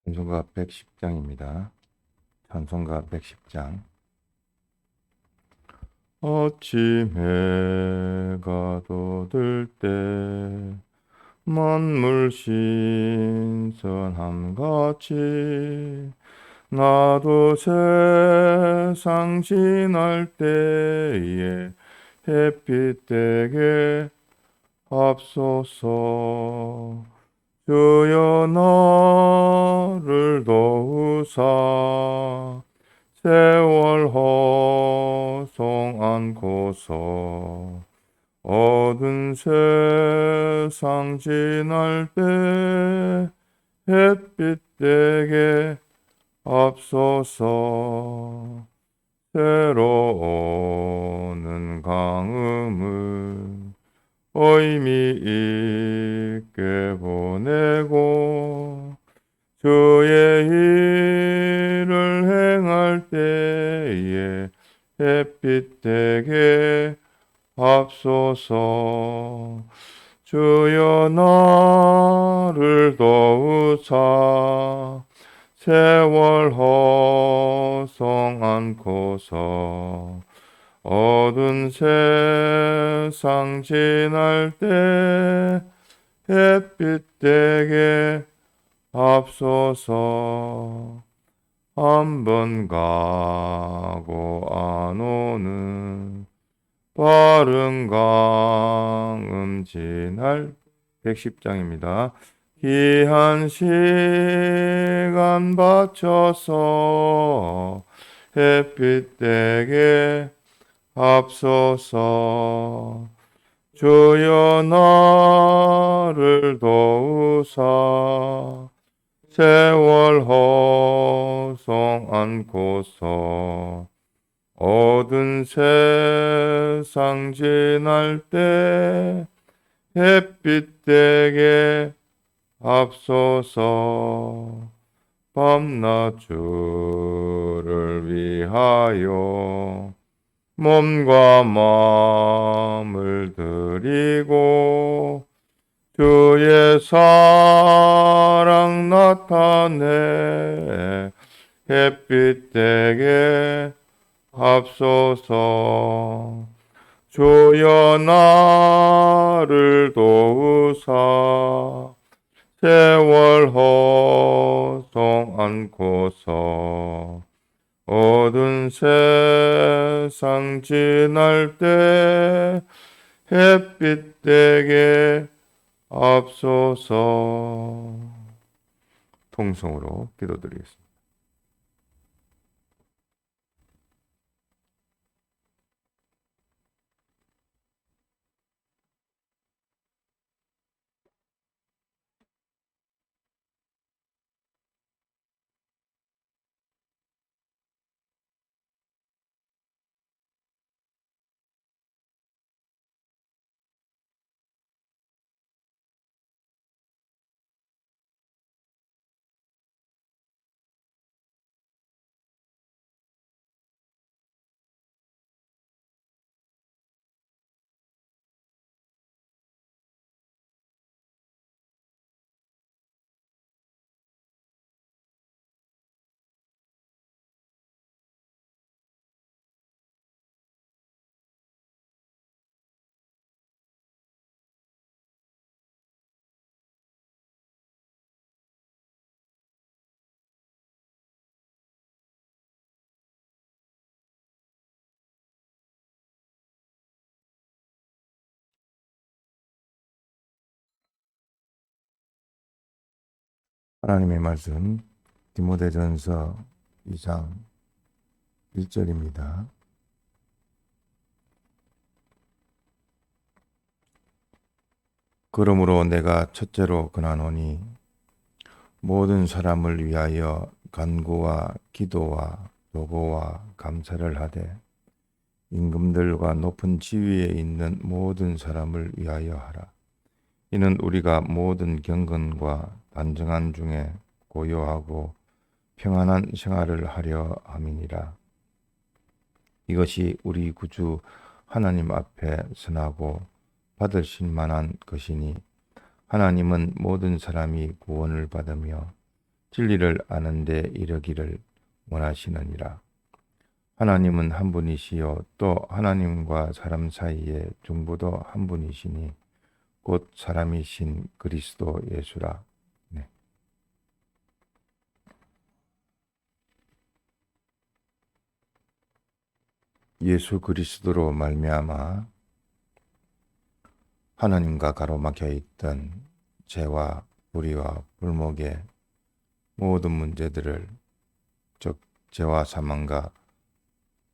찬송가 110장입니다. 찬송가 110장. 아침 해가 돋을 때 만물 신선함같이 나도 세상 지날 때에 햇빛 되게 앞서서 주여 나를 도우사 세월 허송 않고서 어두운 세상 지날 때 햇빛 되게 앞서서 새로 오는 강음을 의미 있게 보내고 주의 일을 행할 때에 햇빛 되게 앞서서 주여 나를 도우사 세월 허송 않고서 어두운 세상 지날 때 햇빛 되게 앞서서 한 번 가고 안 오는 빠른 강음 지날 110장입니다. 귀한 시간 바쳐서 햇빛 되게 앞서서 주여 나를 도우사 세월 허송 않고서 어두운 세상 지날 때 햇빛 되게 앞서서 밤낮 주를 위하여 몸과 마음을 드리고 주의 사랑 나타내 햇빛 되게 앞서서 주여 나를 도우사 세월 허송 않고서 어두운 세상 지날 때 햇빛 되게 앞서서 통성으로 기도드리겠습니다. 하나님의 말씀 디모데전서 2장 1절입니다. 그러므로 내가 첫째로 권하노니 모든 사람을 위하여 간구와 기도와 도고와 감사를 하되 임금들과 높은 지위에 있는 모든 사람을 위하여 하라. 이는 우리가 모든 경건과 단정한 중에 고요하고 평안한 생활을 하려 함이니라. 이것이 우리 구주 하나님 앞에 선하고 받으실 만한 것이니 하나님은 모든 사람이 구원을 받으며 진리를 아는 데 이르기를 원하시느니라. 하나님은 한 분이시요 또 하나님과 사람 사이의 중보도 한 분이시니 곧 사람이신 그리스도 예수라. 네. 예수 그리스도로 말미암아 하나님과 가로막혀 있던 죄와 불의와 불목의 모든 문제들을, 즉 죄와 사망과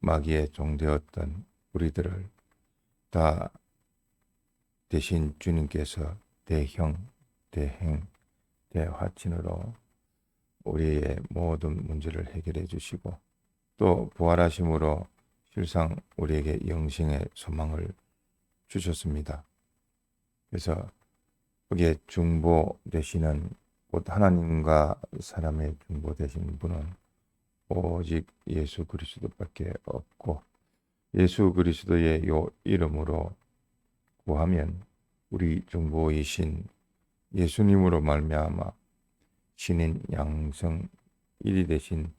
마귀의 종되었던 우리들을 다 대신 주님께서 대형, 대행, 대화친으로 우리의 모든 문제를 해결해 주시고 또 부활하심으로 실상 우리에게 영생의 소망을 주셨습니다. 그래서 거기에 중보 되시는, 곧 하나님과 사람의 중보 되시는 분은 오직 예수 그리스도밖에 없고, 예수 그리스도의 요 이름으로 구하면 우리 중보이신 예수님으로 말미암아 신인 양성 일이 되신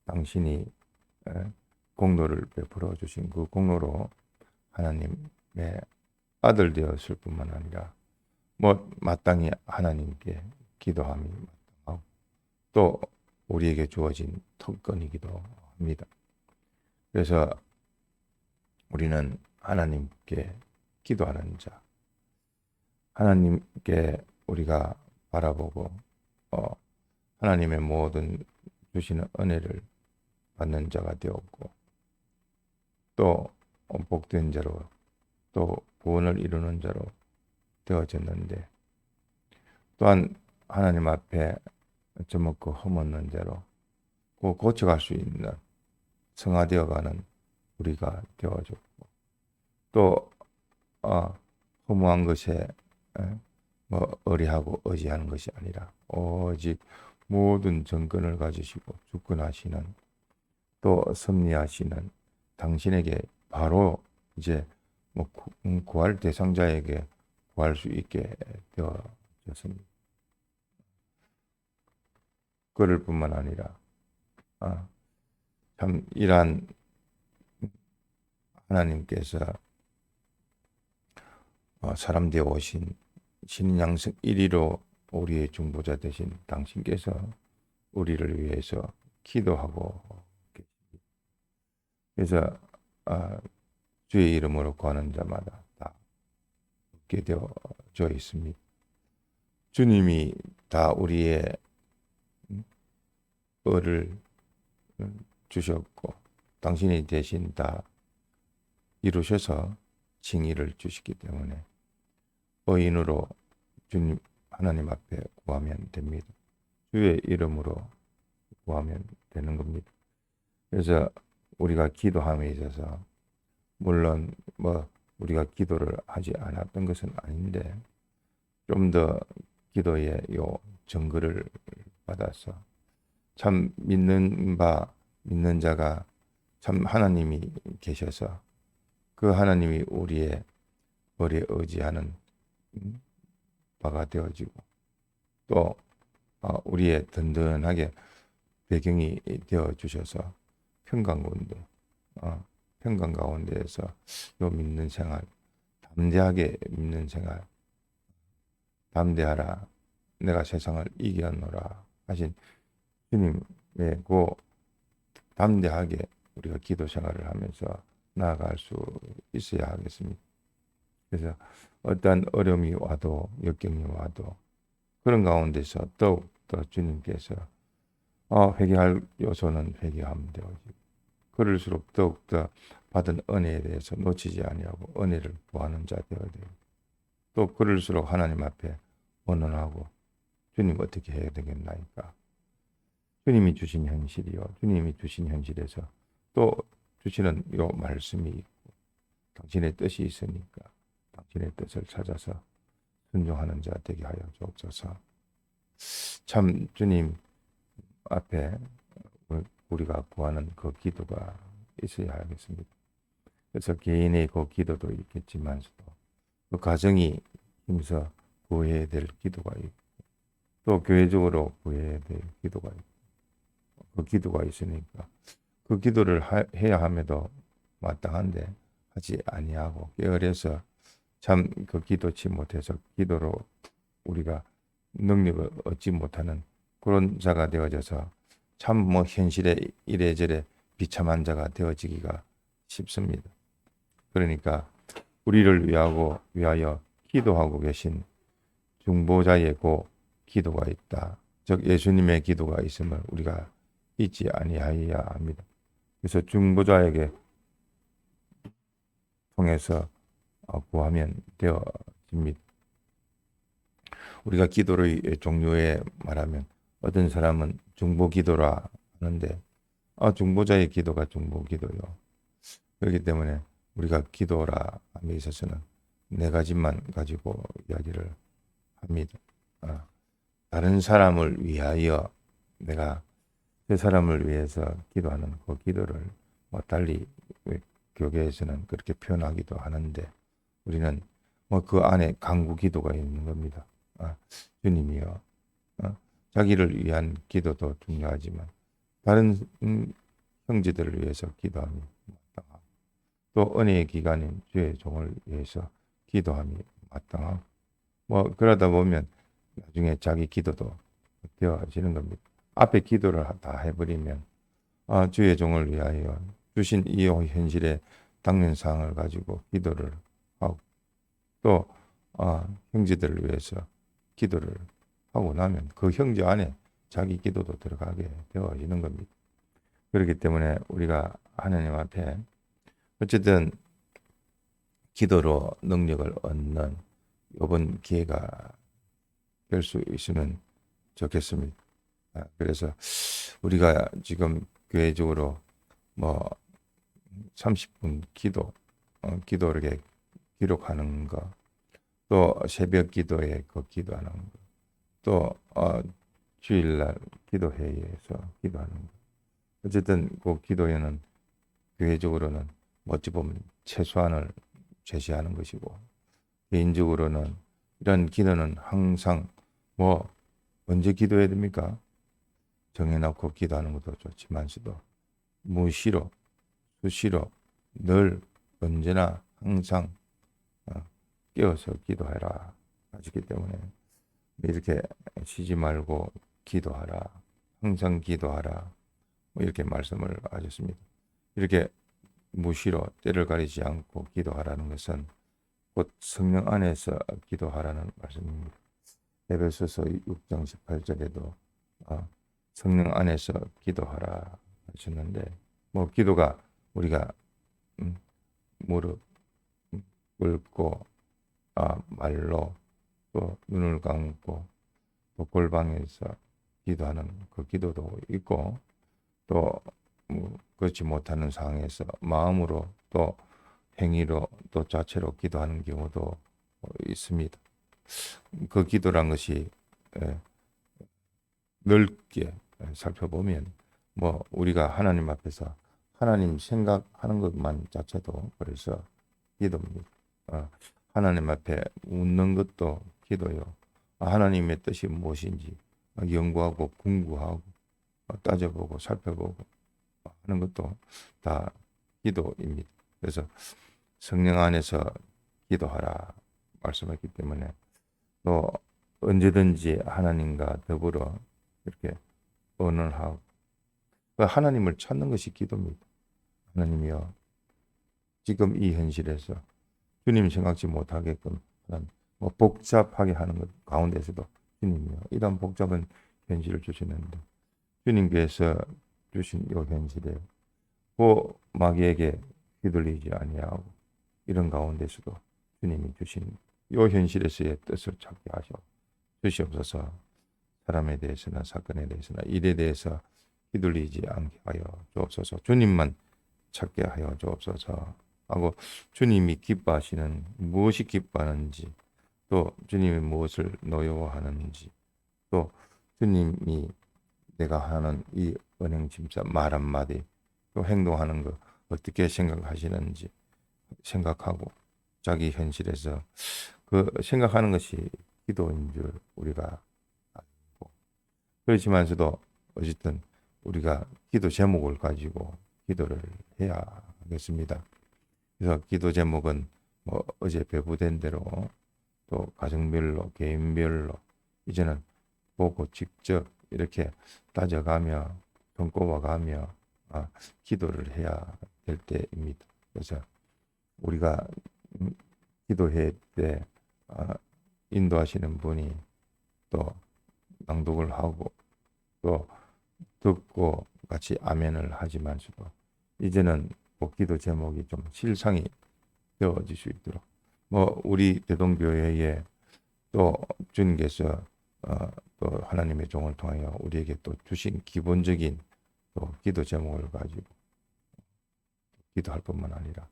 당신이 공로를 베풀어 주신 그 공로로 하나님의 아들 되었을 뿐만 아니라 마땅히 하나님께 기도함이 마땅하고 또 우리에게 주어진 특권이기도 합니다. 그래서 우리는 하나님께 기도하는 자, 하나님께 우리가 바라보고 하나님의 모든 주시는 은혜를 받는 자가 되었고 또 복된 자로 또 구원을 이루는 자로 되어졌는데, 또한 하나님 앞에 저먹고 허물는 자로 고쳐갈 수 있는 성화되어가는 우리가 되어졌고 또 허무한 것에 의뢰하고 의지하는 것이 아니라 오직 모든 정권을 가지시고 주권하시는 또 섭리하시는 당신에게 바로 이제 구할 대상자에게 구할 수 있게 되어졌습니다. 그럴 뿐만 아니라 참 이러한 하나님께서 사람 되어 오신 신양성 1위로 우리의 중보자 되신 당신께서 우리를 위해서 기도하고 계십니다. 그래서 주의 이름으로 구하는 자마다 다 얻게 되어져 있습니다. 주님이 다 우리의 의를 주셨고 당신이 대신 다 이루셔서 칭의를 주시기 때문에 의인으로 주님 하나님 앞에 구하면 됩니다. 주의 이름으로 구하면 되는 겁니다. 그래서 우리가 기도함에 있어서 물론 우리가 기도를 하지 않았던 것은 아닌데 좀 더 기도의 요 증거를 받아서 참 믿는 자가 참 하나님이 계셔서 그 하나님이 우리의 머리에 의지하는 바가 되어지고 또 우리의 든든하게 배경이 되어 주셔서 평강 가운데에서 요 믿는 생활, 담대하게 믿는 생활, 담대하라 내가 세상을 이겨노라 하신 주님의 그 담대하게 우리가 기도 생활을 하면서 나아갈 수 있어야 하겠습니다. 그래서 어떤 어려움이 와도 역경이 와도 그런 가운데서 더욱 더 주님께서 회개할 요소는 회개하면 되어지고 그럴수록 더욱 더 받은 은혜에 대해서 놓치지 아니하고 은혜를 구하는 자 되어야 되고 또 그럴수록 하나님 앞에 원언하고 주님 어떻게 해야 되겠나이까. 주님이 주신 현실이요. 주님이 주신 현실에서 또 주시는 요 말씀이 있고 당신의 뜻이 있으니까 당신의 뜻을 찾아서 순종하는 자 되게 하여 주옵소서. 참 주님 앞에 우리가 구하는 그 기도가 있어야 하겠습니다. 그래서 개인의 그 기도도 있겠지만 그 가정이 힘써 구해야 될 기도가 있고 또 교회적으로 구해야 될 기도가 그 기도가 있으니까 그 기도를 해야 함에도 마땅한데 하지 아니하고 게으르서 참 그 기도치 못해서 기도로 우리가 능력을 얻지 못하는 그런 자가 되어져서 참 뭐 현실에 이래저래 비참한 자가 되어지기가 쉽습니다. 그러니까 우리를 위하여 기도하고 계신 중보자의 기도가 있다. 즉 예수님의 기도가 있음을 우리가 잊지 아니하여야 합니다. 그래서 중보자에게 통해서 구하면 되어집니다. 우리가 기도의 종류에 말하면 어떤 사람은 중보기도라 하는데 중보자의 기도가 중보기도요. 그렇기 때문에 우리가 기도라 함에 있어서는 네 가지만 가지고 이야기를 합니다. 다른 사람을 위하여 내가 그 사람을 위해서 기도하는 그 기도를 달리 교계에서는 그렇게 표현하기도 하는데 우리는 그 안에 간구 기도가 있는 겁니다. 주님이여, 자기를 위한 기도도 중요하지만 다른 형제들을 위해서 기도함이 마땅하고 또 은혜의 기간인 주의 종을 위해서 기도함이 마땅하고 그러다 보면 나중에 자기 기도도 되어지는 겁니다. 앞에 기도를 다 해버리면 주의 종을 위하여 주신 이 현실의 당면상을 가지고 기도를 하고 또 형제들을 위해서 기도를 하고 나면 그 형제 안에 자기 기도도 들어가게 되어지는 겁니다. 그렇기 때문에 우리가 하나님 앞에 어쨌든 기도로 능력을 얻는 이번 기회가 될 수 있으면 좋겠습니다. 그래서 우리가 지금 교회적으로 30분 기도 이렇게 기록하는 거, 또 새벽 기도에 기도하는 거, 또 주일날 기도회의에서 기도하는 거. 어쨌든 그 기도에는 교회적으로는 어찌 보면 최소한을 제시하는 것이고 개인적으로는 이런 기도는 항상 언제 기도해야 됩니까? 정해놓고 기도하는 것도 좋지만서도 무시로 수시로 늘 언제나 항상 깨어서 기도해라 하시기 때문에 이렇게 쉬지 말고 기도하라, 항상 기도하라 이렇게 말씀을 하셨습니다. 이렇게 무시로 때를 가리지 않고 기도하라는 것은 곧 성령 안에서 기도하라는 말씀입니다. 에베소서 6장 18절에도 성령 안에서 기도하라 하셨는데 기도가 우리가 무릎 꿇고 말로 또 눈을 감고 또 골방에서 기도하는 그 기도도 있고 또 그렇지 못하는 상황에서 마음으로 또 행위로 또 자체로 기도하는 경우도 있습니다. 그 기도란 것이 넓게 살펴보면 우리가 하나님 앞에서 하나님 생각하는 것만 자체도 그래서 기도입니다. 하나님 앞에 묻는 것도 기도요. 하나님의 뜻이 무엇인지 연구하고 궁구하고 따져보고 살펴보고 하는 것도 다 기도입니다. 그래서 성령 안에서 기도하라 말씀했기 때문에 또 언제든지 하나님과 더불어 이렇게 언언하고 하나님을 찾는 것이 기도입니다. 하나님이여, 지금 이 현실에서 주님 생각지 못하게끔 복잡하게 하는 것 가운데서도 주님이여, 이런 복잡한 현실을 주시는데 주님께서 주신 이 현실에 마귀에게 휘둘리지 아니하고 이런 가운데서도 주님이 주신 이 현실에서의 뜻을 찾게 하셔 주시옵소서. 사람에 대해서나 사건에 대해서나 일에 대해서 휘둘리지 않게 하여 주옵소서. 주님만 찾게 하여 주옵소서 하고 주님이 기뻐하시는 무엇이 기뻐하는지 또 주님이 무엇을 노여워하는지 또 주님이 내가 하는 이 은행짐사 말 한마디 또 행동하는 거 어떻게 생각하시는지 생각하고 자기 현실에서 그 생각하는 것이 기도인 줄 우리가 그렇지만서도 어쨌든 우리가 기도 제목을 가지고 기도를 해야 하겠습니다. 그래서 기도 제목은 뭐 어제 배부된 대로 또 가정별로 개인별로 이제는 보고 직접 이렇게 따져가며 손꼽아가며 기도를 해야 될 때입니다. 그래서 우리가 기도회 때 인도하시는 분이 또 낭독을 하고 또 듣고 같이 아멘을 하지만서도 이제는 그 기도 제목이 좀 실상이 되어질 수 있도록 뭐 우리 대동교회에 또 주님께서 또 하나님의 종을 통하여 우리에게 또 주신 기본적인 또 기도 제목을 가지고 기도할 뿐만 아니라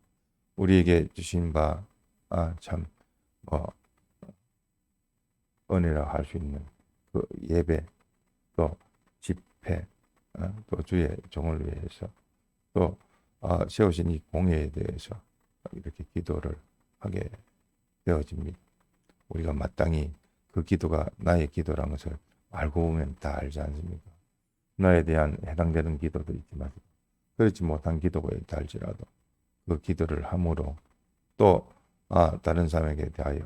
우리에게 주신 바 참 뭐 은혜라 할 수 있는 그 예배 또 집회 또 주의 종을 위해서 또 세우신 이 공예에 대해서 이렇게 기도를 하게 되어집니다. 우리가 마땅히 그 기도가 나의 기도라는 것을 알고 보면 다 알지 않습니까? 나에 대한 해당되는 기도도 있지만 그렇지 못한 기도가 있다 할지라도 그 기도를 함으로 또 다른 사람에게 대하여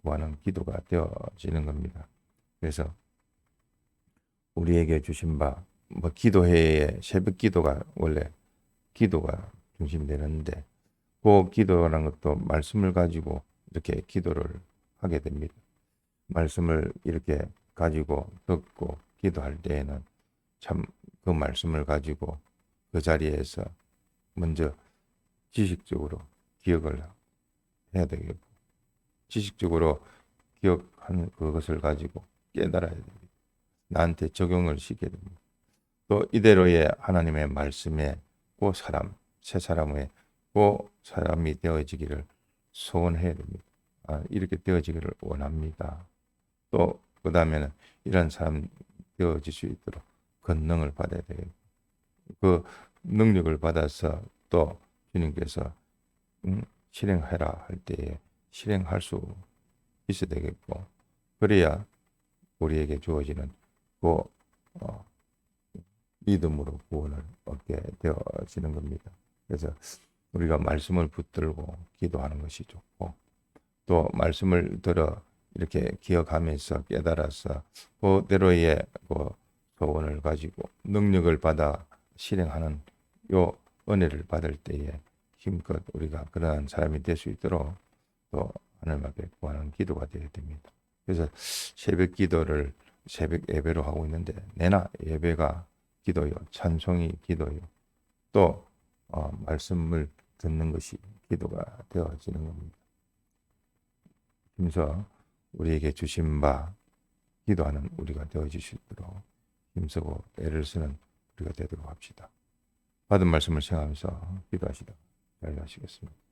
구하는 기도가 되어지는 겁니다. 그래서 우리에게 주신 바 뭐 기도회의 새벽 기도가 원래 기도가 중심이 되는데 그 기도라는 것도 말씀을 가지고 이렇게 기도를 하게 됩니다. 말씀을 이렇게 가지고 듣고 기도할 때에는 참 그 말씀을 가지고 그 자리에서 먼저 지식적으로 기억을 해야 되겠고 지식적으로 기억한 그것을 가지고 깨달아야 됩니다. 나한테 적용을 시켜야 됩니다. 또 이대로의 하나님의 말씀에 그 사람, 새 사람의 그 사람이 되어지기를 소원해야 됩니다. 이렇게 되어지기를 원합니다. 또 그 다음에는 이런 사람 되어질 수 있도록 권능을 받아야 되겠고 그 능력을 받아서 또 주님께서 실행하라 할 때에 실행할 수 있어야 되겠고 그래야 우리에게 주어지는 그 믿음으로 구원을 얻게 되어지는 겁니다. 그래서 우리가 말씀을 붙들고 기도하는 것이 좋고 또 말씀을 들어 이렇게 기억하면서 깨달아서 그대로의 그 소원을 가지고 능력을 받아 실행하는 요 은혜를 받을 때에 힘껏 우리가 그러한 사람이 될 수 있도록 또 하나님 앞에 구하는 기도가 되어야 됩니다. 그래서 새벽 기도를 새벽 예배로 하고 있는데 내나 예배가 기도요, 찬송이 기도요, 또 말씀을 듣는 것이 기도가 되어지는 겁니다. 그래서 우리에게 주신 바 기도하는 우리가 되어질 수 있도록 힘쓰고 애를 쓰는 우리가 되도록 합시다. 받은 말씀을 생각하면서 기도하시다. 잘 하시겠습니다.